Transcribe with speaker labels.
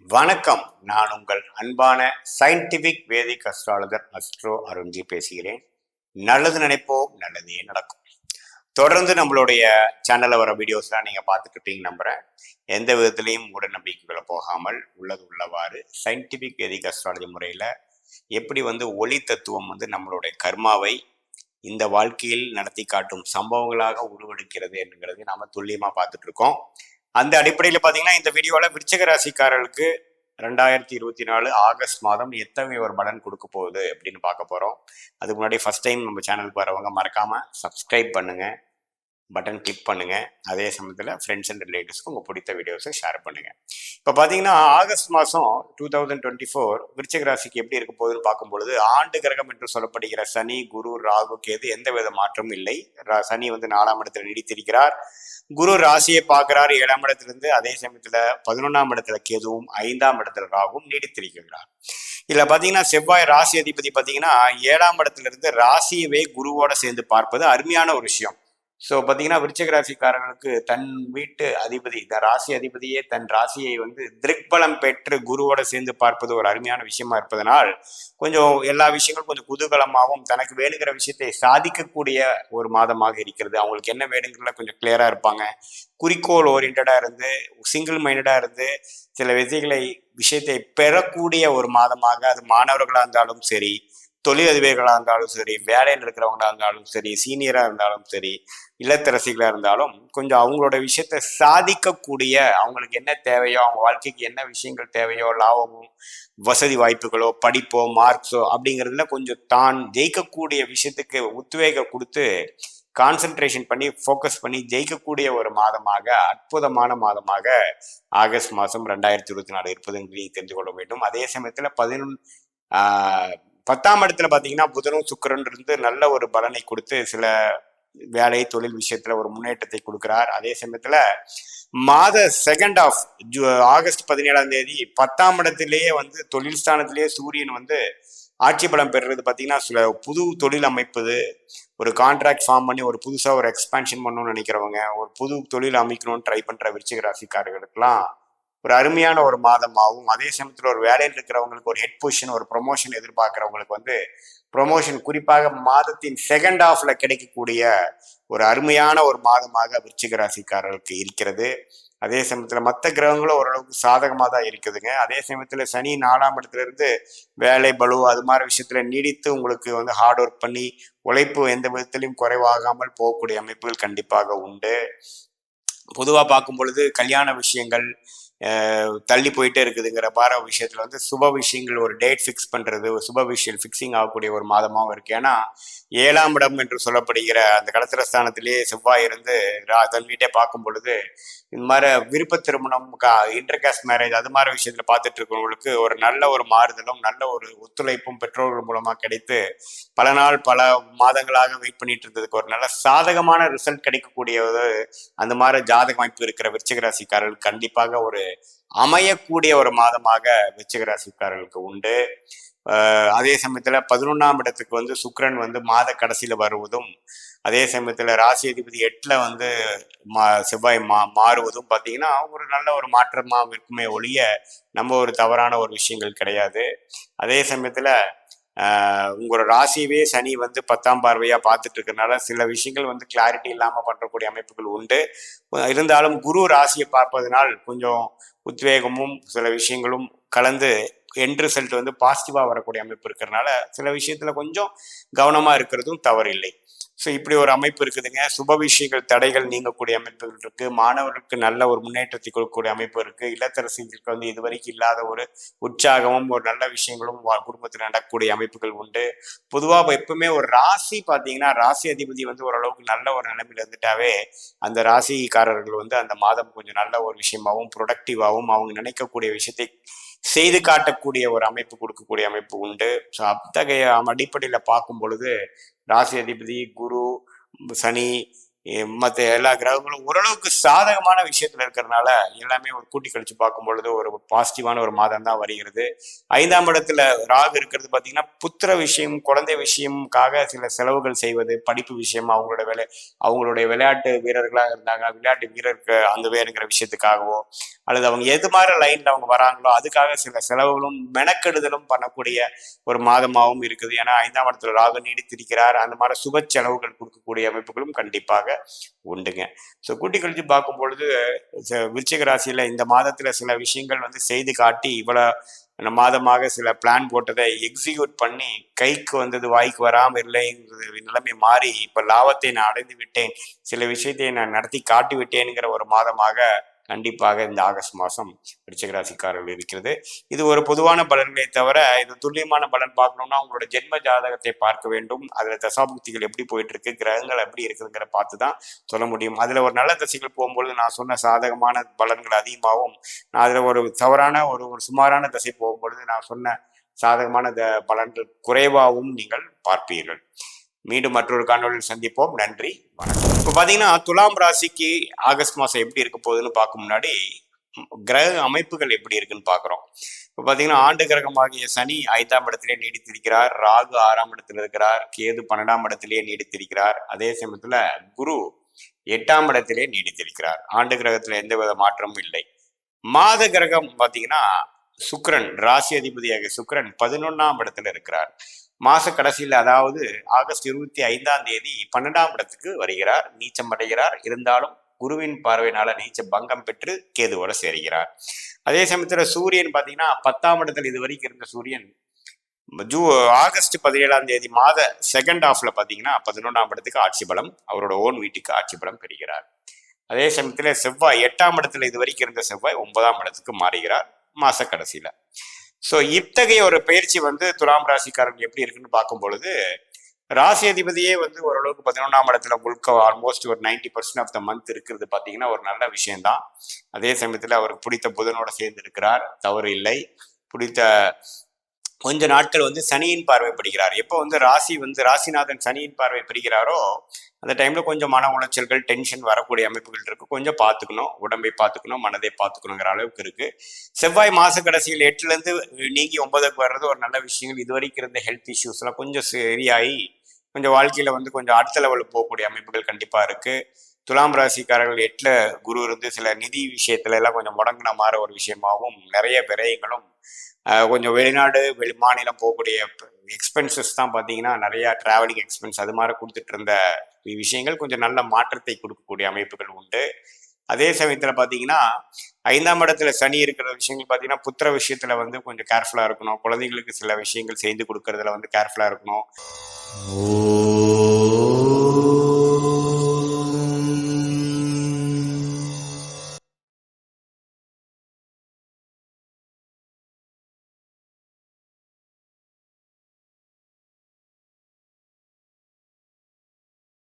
Speaker 1: வணக்கம். நான் உங்கள் அன்பான சயின்டிபிக் வேதிக் அஸ்ட்ராலஜர் அஸ்ட்ரோ அருண்ஜி பேசுகிறேன். நல்லது நினைப்போம், நல்லதே நடக்கும். தொடர்ந்து நம்மளுடைய சேனல்ல வர வீடியோஸ்லாம் நீங்க பார்த்துட்டு இருப்பீங்க நம்புறேன். எந்த விதத்திலையும் மூட நம்பிக்கைகளை போகாமல் உள்ளது உள்ளவாறு சயின்டிபிக் வேதிக் அஸ்ட்ராலஜி முறையில எப்படி ஒளி தத்துவம் நம்மளுடைய கர்மாவை இந்த வாழ்க்கையில் நடத்தி காட்டும் சம்பவங்களாக உருவெடுக்கிறது என்கிறது நாம துல்லியமா பார்த்துட்டு இருக்கோம். அந்த அடிப்படையில் பார்த்தீங்கன்னா இந்த வீடியோவில் விருச்சிக ராசிக்காரர்களுக்கு 2024 ஆகஸ்ட் மாதம் எத்தகைய ஒரு பலன் கொடுக்க போகுது அப்படின்னு பார்க்க போகிறோம். அதுக்கு முன்னாடி ஃபர்ஸ்ட் டைம் நம்ம சேனலுக்கு வரவங்க மறக்காமல் சப்ஸ்கிரைப் பண்ணுங்கள், பட்டன் கிளிக் பண்ணுங்கள். அதே சமயத்தில் ஃப்ரெண்ட்ஸ் அண்ட் ரிலேட்டிவ்ஸ்க்கு உங்கள் பிடித்த வீடியோஸை ஷேர் பண்ணுங்கள். இப்போ பார்த்தீங்கன்னா ஆகஸ்ட் மாதம் 2024 விருச்சிக ராசிக்கு எப்படி இருக்க போகுதுன்னு பார்க்கும்பொழுது ஆண்டு கிரகம் என்று சொல்லப்படுகிற சனி, குரு, ராகு, கேது எந்த வித மாற்றமும் இல்லை. சனி 4ஆம் இடத்துல நீடித்திருக்கிறார். குரு ராசியை பார்க்கிறார் 7ஆம் இடத்திலிருந்து. அதே சமயத்துல 11ஆம் இடத்துல கேதுவும் 5ஆம் இடத்துல ராகுவும் நீடித்திருக்கிறார். இதுல பாத்தீங்கன்னா செவ்வாய் ராசி அதிபதி பாத்தீங்கன்னா 7ஆம் இடத்துல இருந்து ராசியவே குருவோட சேர்ந்து பார்ப்பது அருமையான ஒரு விஷயம். ஸோ பார்த்தீங்கன்னா விருச்சிக ராசிக்காரர்களுக்கு தன் வீட்டு அதிபதி, இந்த ராசி அதிபதியே தன் ராசியை திருக்பலம் பெற்று குருவோட சேர்ந்து பார்ப்பது ஒரு அருமையான விஷயமா இருப்பதனால் கொஞ்சம் எல்லா விஷயங்களும் கொஞ்சம் குதூகலமாகவும் தனக்கு வேணுங்கிற விஷயத்தை சாதிக்கக்கூடிய ஒரு மாதமாக இருக்கிறது. அவங்களுக்கு என்ன வேணுங்கிறத கொஞ்சம் கிளியரா இருப்பாங்க. குறிக்கோள் ஓரியன்டா இருந்து சிங்கிள் மைண்டடா இருந்து சில விஷயத்தை பெறக்கூடிய ஒரு மாதமாக, அது மாணவர்களா இருந்தாலும் சரி, தொழிலதிபர்களாக இருந்தாலும் சரி, வேலையில் இருக்கிறவங்களா இருந்தாலும் சரி, சீனியரா இருந்தாலும் சரி, இல்லத்தரசிகளா இருந்தாலும் கொஞ்சம் அவங்களோட விஷயத்த சாதிக்கக்கூடிய, அவங்களுக்கு என்ன தேவையோ, அவங்க வாழ்க்கைக்கு என்ன விஷயங்கள் தேவையோ, லாபமோ, வசதி வாய்ப்புகளோ, படிப்போ, மார்க்ஸோ அப்படிங்கிறதுல கொஞ்சம் தான் ஜெயிக்கக்கூடிய விஷயத்துக்கு உத்வேகம் கொடுத்து கான்சென்ட்ரேஷன் பண்ணி ஃபோக்கஸ் பண்ணி ஜெயிக்கக்கூடிய ஒரு மாதமாக, அற்புதமான மாதமாக ஆகஸ்ட் மாதம் 2024 இருப்பது தெரிந்து கொள்ள வேண்டும். அதே சமயத்தில் 10ஆம் இடத்துல பார்த்தீங்கன்னா புதனும் சுக்கிரன் இருந்து நல்ல ஒரு பலனை கொடுத்து சில வேலை தொழில் விஷயத்துல ஒரு முன்னேற்றத்தை கொடுக்கிறார். அதே சமயத்துல மாத செகண்ட் ஆஃப் ஆகஸ்ட் 17ஆம் தேதி 10ஆம் இடத்திலேயே தொழில் ஸ்தானத்திலேயே சூரியன் ஆட்சி பலம் பெறுறது பார்த்தீங்கன்னா சில புது தொழில் அமைப்பது, ஒரு கான்ட்ராக்ட் ஃபார்ம் பண்ணி ஒரு புதுசாக ஒரு எக்ஸ்பான்ஷன் பண்ணணும்னு நினைக்கிறவங்க, ஒரு புது தொழில் அமைக்கணும்னு ட்ரை பண்ணுற விருச்சிக ராசிக்காரர்களுக்கெல்லாம் ஒரு அருமையான ஒரு மாதமாகவும், அதே சமயத்தில் ஒரு வேலையில் இருக்கிறவங்களுக்கு ஒரு ஹெட் பொசிஷன், ஒரு ப்ரொமோஷன் எதிர்பார்க்குறவங்களுக்கு ப்ரொமோஷன் குறிப்பாக மாதத்தின் செகண்ட் ஹாஃப்ல கிடைக்கக்கூடிய ஒரு அருமையான ஒரு மாதமாக விருச்சிக ராசிக்காரர்களுக்கு இருக்கிறது. அதே சமயத்தில் மற்ற கிரகங்களும் ஓரளவுக்கு சாதகமாக தான் இருக்குதுங்க. அதே சமயத்தில் சனி 4ஆம் இடத்துல இருந்து வேலை பளு அது மாதிரி விஷயத்துல நீடித்து உங்களுக்கு ஹார்ட் ஒர்க் பண்ணி உழைப்பு எந்த விதத்திலையும் குறைவாகாமல் போகக்கூடிய அமைப்புகள் கண்டிப்பாக உண்டு. பொதுவாக பார்க்கும் பொழுது கல்யாண விஷயங்கள் தள்ளி போயிட்டே இருக்குதுங்கிற பார விஷயத்துல சுப விஷயங்கள் ஒரு டேட் ஃபிக்ஸ் பண்றது, ஒரு சுப விஷயம் ஃபிக்ஸிங் ஆகக்கூடிய ஒரு மாதமாகவும் இருக்கு. ஏன்னா 7ஆம் இடம் என்று சொல்லப்படுகிற அந்த கடத்திரஸ்தானத்திலேயே செவ்வாய் இருந்து தன் வீட்டை பார்க்கும் பொழுது இந்த மாதிரி விருப்ப திருமணம், இன்டர்காஸ்ட் மேரேஜ் அது மாதிரி விஷயத்துல பார்த்துட்டு இருக்கிறவங்களுக்கு ஒரு நல்ல ஒரு மாறுதலும் நல்ல ஒரு ஒத்துழைப்பும் பெற்றோர்கள் மூலமா கிடைத்து பல நாள் பல மாதங்களாக வெயிட் பண்ணிட்டு இருந்ததுக்கு ஒரு நல்ல சாதகமான ரிசல்ட் கிடைக்கக்கூடியது அந்த மாதிரி ஜாதக அமைப்பு இருக்கிற விருச்சிக ராசிக்காரர்கள் கண்டிப்பாக ஒரு அமையக்கூடிய ஒரு மாதமாக விருச்சிக ராசிக்காரர்களுக்கு உண்டு. அதே சமயத்துல 11ஆம் இடத்துக்கு சுக்கிரன் மாத கடைசியில வருவதும், அதே சமயத்துல ராசி அதிபதி 8ல செவ்வாய் மாறுவதும் பார்த்தீங்கன்னா ஒரு நல்ல ஒரு மாற்றமா இருக்குமே ஒழிய நம்ம ஒரு தவறான ஒரு விஷயங்கள் கிடையாது. அதே சமயத்துல உங்களோட ராசியவே சனி 10ஆம் பார்வையா பார்த்துட்டு இருக்கிறதுனால சில விஷயங்கள் கிளாரிட்டி இல்லாம பண்றக்கூடிய அமைப்புகள் உண்டு. இருந்தாலும் குரு ராசியை பார்ப்பதனால் கொஞ்சம் உத்வேகமும் சில விஷயங்களும் கலந்து எண்ட் ரிசல்ட் பாசிட்டிவா வரக்கூடிய அமைப்பு இருக்கிறதுனால சில விஷயத்துல கொஞ்சம் கவனமா இருக்கிறதும் தவறு இல்லை. ஸோ இப்படி ஒரு அமைப்பு இருக்குதுங்க. சுப விஷயங்கள் தடைகள் நீங்கக்கூடிய அமைப்புகள் இருக்கு. மாணவர்களுக்கு நல்ல ஒரு முன்னேற்றத்தை கொடுக்கக்கூடிய அமைப்பு இருக்கு. இல்லத்தரசிகளுக்கு இதுவரைக்கும் இல்லாத ஒரு உற்சாகமும் ஒரு நல்ல விஷயங்களும் குடும்பத்தில் நடக்கக்கூடிய அமைப்புகள் உண்டு. பொதுவாக எப்பவுமே ஒரு ராசி பார்த்தீங்கன்னா ராசி அதிபதி ஓரளவுக்கு நல்ல ஒரு நிலைமையில இருந்துட்டாவே அந்த ராசிக்காரர்கள் அந்த மாதம் கொஞ்சம் நல்ல ஒரு விஷயமாகவும் ப்ரொடக்டிவாகவும் அவங்க நினைக்கக்கூடிய விஷயத்தை செய்து காட்டக்கூடிய ஒரு அமைப்பு கொடுக்கக்கூடிய அமைப்பு உண்டு. ஸோ அத்தகைய அடிப்படையில் பார்க்கும் பொழுது ராசி அதிபதி குரு, சனி, மற்ற எல்லா கிரகங்களும் ஓரளவுக்கு சாதகமான விஷயத்துல இருக்கிறதுனால எல்லாமே ஒரு கூட்டி கழிச்சு பார்க்கும் பொழுது ஒரு பாசிட்டிவான ஒரு மாதம் தான் வருகிறது. 5ஆம் இடத்துல ராகு இருக்கிறது பார்த்தீங்கன்னா புத்திர விஷயம், குழந்தை விஷயம்காக சில செலவுகள் செய்வது, படிப்பு விஷயம், அவங்களுடைய விளையாட்டு வீரர்களாக இருந்தாங்க, விளையாட்டு வீரருக்கு அந்த வேறுங்கிற விஷயத்துக்காகவோ அல்லது அவங்க எது மாதிரி லைன்ல அவங்க வராங்களோ அதுக்காக சில செலவுகளும் மெனக்கெடுதலும் பண்ணக்கூடிய ஒரு மாதமாகவும் இருக்குது. ஏன்னா 5ஆம் இடத்துல ராகு நீடித்திருக்கிறார். அந்த மாதிரி சுப செலவுகள் கொடுக்கக்கூடிய அமைப்புகளும் கண்டிப்பாக உண்டுங்க. ஸோ கூட்டி கழிச்சு பார்க்கும் பொழுது விருச்சிக ராசியில இந்த மாதத்துல சில விஷயங்கள் வந்து செய்து காட்டி இவ்வளவு மாதமாக சில பிளான் போட்டதை எக்ஸிக்யூட் பண்ணி கைக்கு வந்தது வாய்க்கு வராமல் இல்லைங்கிறது நிலைமை மாறி இப்ப லாபத்தை நான் அடைந்து விட்டேன், சில விஷயத்தை நான் நடத்தி காட்டி விட்டேன்ங்கிற ஒரு மாதமாக கண்டிப்பாக இந்த ஆகஸ்ட் மாதம் விருச்சிக ராசிக்காரர்கள் இருக்கிறது. இது ஒரு பொதுவான பலன்களை தவிர இது துல்லியமான பலன் பார்க்கணும்னா உங்களோட ஜென்ம ஜாதகத்தை பார்க்க வேண்டும். அதுல தசாபுக்திகள் எப்படி போயிட்டு இருக்கு, கிரகங்கள் எப்படி இருக்குதுங்கிற பார்த்து தான் சொல்ல முடியும். அதுல ஒரு நல்ல தசைகள் போகும்பொழுது நான் சொன்ன சாதகமான பலன்கள் அதிகமாகவும், நான் அதுல ஒரு தவறான ஒரு சுமாரான தசை போகும்பொழுது நான் சொன்ன சாதகமான பலன்கள் குறைவாகவும் நீங்கள் பார்ப்பீர்கள். மீண்டும் மற்றொரு காணொலியில் சந்திப்போம். நன்றி, வணக்கம். இப்போ பார்த்தீங்கன்னா துலாம் ராசிக்கு ஆகஸ்ட் மாதம் எப்படி இருக்க போகுதுன்னு பார்க்க முன்னாடி கிரக அமைப்புகள் எப்படி இருக்குன்னு பார்க்குறோம். இப்போ பார்த்தீங்கன்னா ஆண்டு கிரகமாகிய சனி 5ஆம் இடத்திலே நீடித்திருக்கிறார், ராகு 6ஆம் இடத்துல இருக்கிறார், கேது 12ஆம் இடத்திலேயே நீடித்திருக்கிறார். அதே சமயத்தில் குரு 8ஆம் இடத்திலே நீடித்திருக்கிறார். ஆண்டு கிரகத்தில் எந்தவித மாற்றமும் இல்லை. மாத கிரகம் பார்த்தீங்கன்னா சுக்கிரன், ராசி அதிபதியாக சுக்கிரன் 11ஆம் இடத்துல இருக்கிறார். மாச கடைசியில் அதாவது ஆகஸ்ட் 25ஆம் தேதி 12ஆம் இடத்துக்கு வருகிறார், நீச்சம் அடைகிறார். இருந்தாலும் குருவின் பார்வையினால நீச்ச பங்கம் பெற்று கேதுவோட சேர்கிறார். அதே சமயத்துல சூரியன் பாத்தீங்கன்னா 10ஆம் இடத்துல இது வரைக்கும் இருந்த சூரியன் ஆகஸ்ட் 17ஆம் தேதி மாத செகண்ட் ஹாஃப்ல பாத்தீங்கன்னா 11ஆம் இடத்துக்கு ஆட்சி பலம், அவரோட ஓன் வீட்டுக்கு ஆட்சி பலம் பெறுகிறார். அதே சமயத்துல செவ்வாய் 8ஆம் இடத்துல இது வரைக்கும் இருந்த செவ்வாய் 9ஆம் இடத்துக்கு மாறுகிறார் மாச கடைசியில. ஸோ இத்தகைய ஒரு பயிற்சி வந்து துலாம் ராசிக்காரர்கள் எப்படி இருக்குன்னு பார்க்கும் பொழுது ராசி அதிபதியே வந்து ஓரளவுக்கு 11ஆம் இடத்துல முழுக்க ஆல்மோஸ்ட் ஒரு 90% ஆஃப் த மந்த் இருக்கிறது பார்த்தீங்கன்னா ஒரு நல்ல விஷயம்தான். அதே சமயத்தில் அவருக்கு பிடித்த புதனோட சேர்ந்து இருக்கிறார், தவறு இல்லை. பிடித்த கொஞ்ச நாட்கள் வந்து சனியின் பார்வை படுகிறார். எப்போ வந்து ராசிநாதன் சனியின் பார்வை பெறுகிறாரோ அந்த டைம்ல கொஞ்சம் மன உளைச்சல்கள், டென்ஷன் வரக்கூடிய அமைப்புகள் இருக்கு. கொஞ்சம் பார்த்துக்கணும், உடம்பை பார்த்துக்கணும், மனதை பார்த்துக்கணுங்கிற அளவுக்கு இருக்கு. செவ்வாய் மாச கடைசியில் 8ல இருந்து நீங்கி 9க்கு வர்றது ஒரு நல்ல விஷயங்கள். இது வரைக்கும் இருந்த ஹெல்த் இஷ்யூஸ் எல்லாம் கொஞ்சம் சரியாகி கொஞ்சம் வாழ்க்கையில வந்து கொஞ்சம் அடுத்த லெவலுக்கு போகக்கூடிய அமைப்புகள் கண்டிப்பா இருக்கு. துலாம் ராசிக்காரர்கள் 8ல குரு இருந்து சில நிதி விஷயத்துல எல்லாம் கொஞ்சம் முடங்கின மாற ஒரு விஷயமாகவும், நிறைய விரயங்களும், கொஞ்சம் வெளிநாடு மாநிலம் போகக்கூடிய எக்ஸ்பென்சஸ் தான் பார்த்தீங்கன்னா நிறைய டிராவலிங் எக்ஸ்பென்ஸ் அது மாதிரி கொடுத்துட்டு இருந்த விஷயங்கள் கொஞ்சம் நல்ல மாற்றத்தை கொடுக்கக்கூடிய அமைப்புகள் உண்டு. அதே சமயத்தில் பார்த்தீங்கன்னா 5ஆம் இடத்துல சனி இருக்கிற விஷயங்கள் பார்த்தீங்கன்னா புத்திர விஷயத்துல வந்து கொஞ்சம் கேர்ஃபுல்லாக இருக்கணும். குழந்தைங்களுக்கு சில விஷயங்கள் செய்து கொடுக்கறதுல வந்து கேர்ஃபுல்லாக இருக்கணும்.